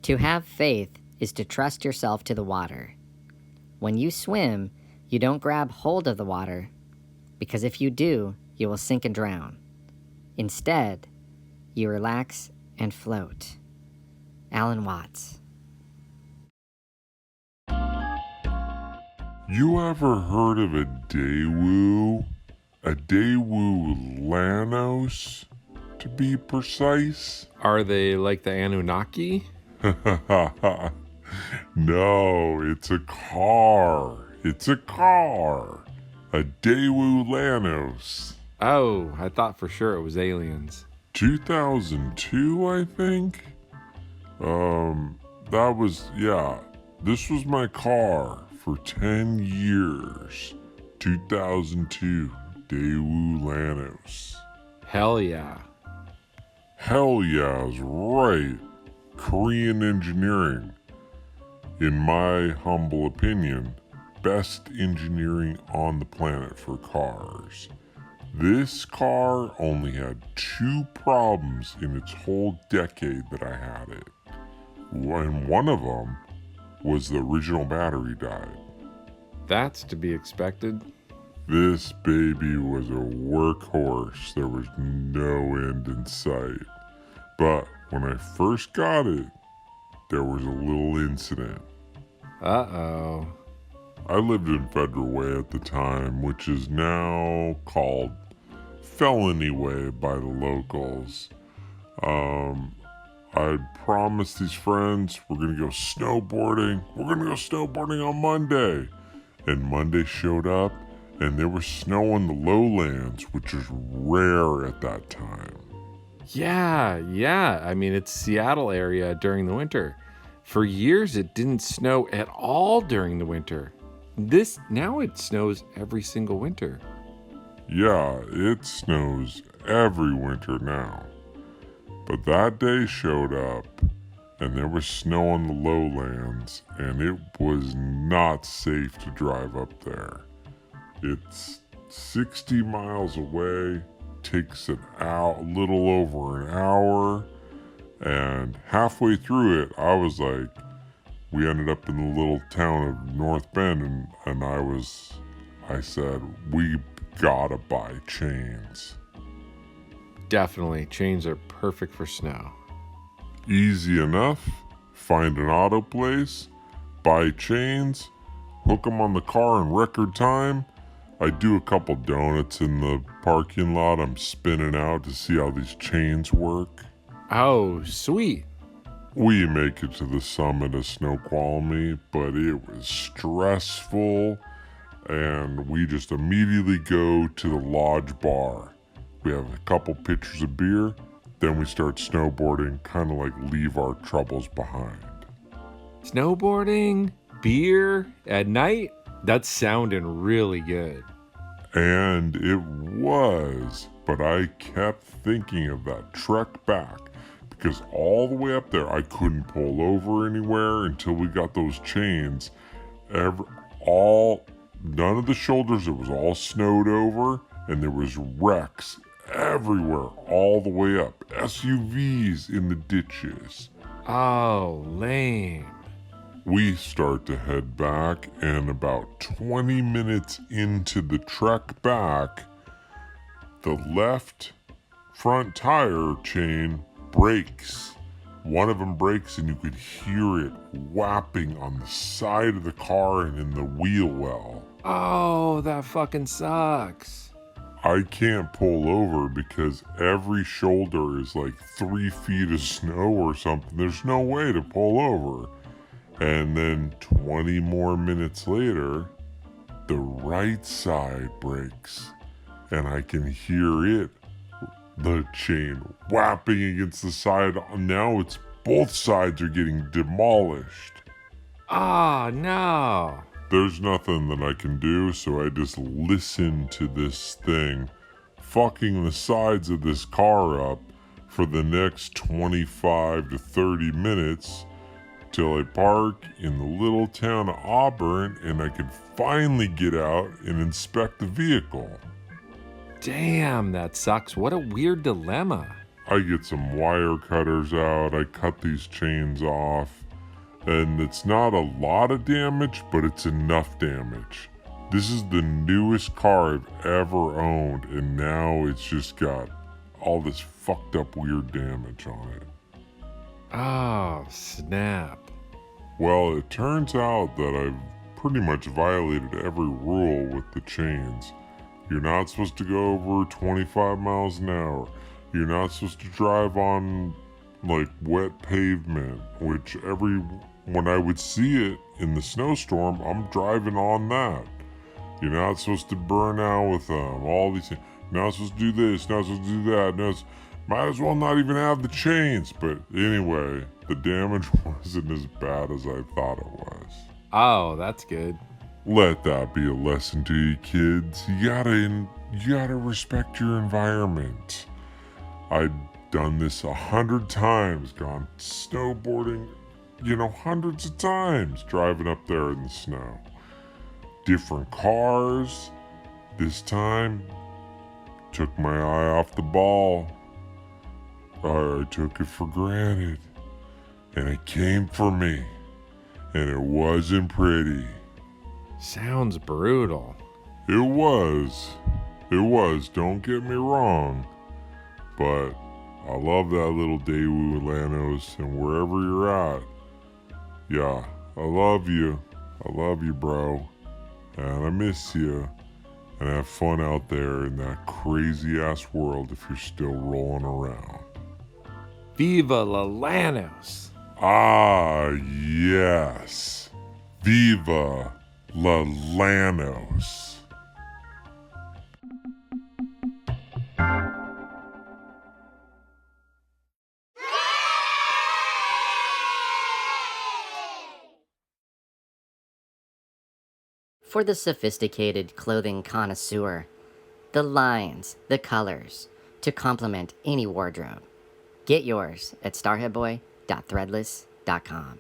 To have faith is to trust yourself to the water. When you swim, you don't grab hold of the water, because if you do, you will sink and drown. Instead, you relax and float. Alan Watts. You ever heard of a Daewoo? A Daewoo Lanos, to be precise? Are they like the Anunnaki? No, it's a car. It's a car. A Daewoo Lanos. Oh, I thought for sure it was aliens. 2002, I think? This was my car for 10 years. 2002, Daewoo Lanos. Hell yeah. Hell yeah is right. Korean engineering. In my humble opinion, best engineering on the planet for cars. This car only had 2 problems in its whole decade that I had it. And one of them was the original battery died. That's to be expected. This baby was a workhorse. There was no end in sight. But when I first got it, there was a little incident. Uh-oh. I lived in Federal Way at the time, which is now called Felony Way by the locals. I promised these friends we're going to go snowboarding. We're going to go snowboarding on Monday. And Monday showed up, and there was snow on the lowlands, which is rare at that time. Yeah. I mean, it's Seattle area during the winter. For years, it didn't snow at all during the winter. Now it snows every single winter. Yeah, it snows every winter now. But that day showed up, and there was snow on the lowlands, and it was not safe to drive up there. It's 60 miles away, takes a little over an hour, and halfway through it, I was like, we ended up in the little town of North Bend, and I said, we gotta buy chains. Definitely, chains are perfect for snow. Easy enough. Find an auto place, buy chains, hook them on the car in record time. I do a couple donuts in the parking lot. I'm spinning out to see how these chains work. Oh, sweet. We make it to the summit of Snoqualmie, but it was stressful, and we just immediately go to the lodge bar. We have a couple pitchers of beer, then we start snowboarding, kind of like leave our troubles behind. Snowboarding? Beer? At night? That's sounding really good. And it was, but I kept thinking of that trek back, because all the way up there I couldn't pull over anywhere until we got those chains. None of the shoulders, it was all snowed over, and there was wrecks everywhere all the way up. SUVs in the ditches. Oh, lame. We start to head back, and about 20 minutes into the trek back, the left front tire chain breaks. One of them breaks, and you could hear it whapping on the side of the car and in the wheel well. Oh, that fucking sucks. I can't pull over because every shoulder is like 3 feet of snow or something. There's no way to pull over. And then 20 more minutes later, the right side breaks. And I can hear it, the chain whapping against the side. Now it's both sides are getting demolished. Oh, no. There's nothing that I can do, so I just listen to this thing fucking the sides of this car up for the next 25 to 30 minutes till I park in the little town of Auburn and I can finally get out and inspect the vehicle. Damn, that sucks. What a weird dilemma. I get some wire cutters out, I cut these chains off, and it's not a lot of damage, but it's enough damage. This is the newest car I've ever owned, and now it's just got all this fucked up weird damage on it. Oh, snap. Well, it turns out that I've pretty much violated every rule with the chains. You're not supposed to go over 25 miles an hour. You're not supposed to drive on like wet pavement, which when I would see it in the snowstorm, I'm driving on that. You're not supposed to burn out with all these things. You're not supposed to do this, not supposed to do that. Might as well not even have the chains. But anyway, the damage wasn't as bad as I thought it was. Oh, that's good. Let that be a lesson to you kids. You gotta respect your environment. I'd done this 100 times, gone snowboarding, hundreds of times, driving up there in the snow. Different cars. This time, took my eye off the ball. I took it for granted. And it came for me. And it wasn't pretty. Sounds brutal. It was. Don't get me wrong. But I love that little Daewoo Lanos, and wherever you're at, yeah, I love you. I love you, bro. And I miss you. And have fun out there in that crazy ass world if you're still rolling around. Viva La Lanos. Ah, yes. Viva La Lanos. For the sophisticated clothing connoisseur, the lines, the colors, to complement any wardrobe. Get yours at starheadboy.threadless.com.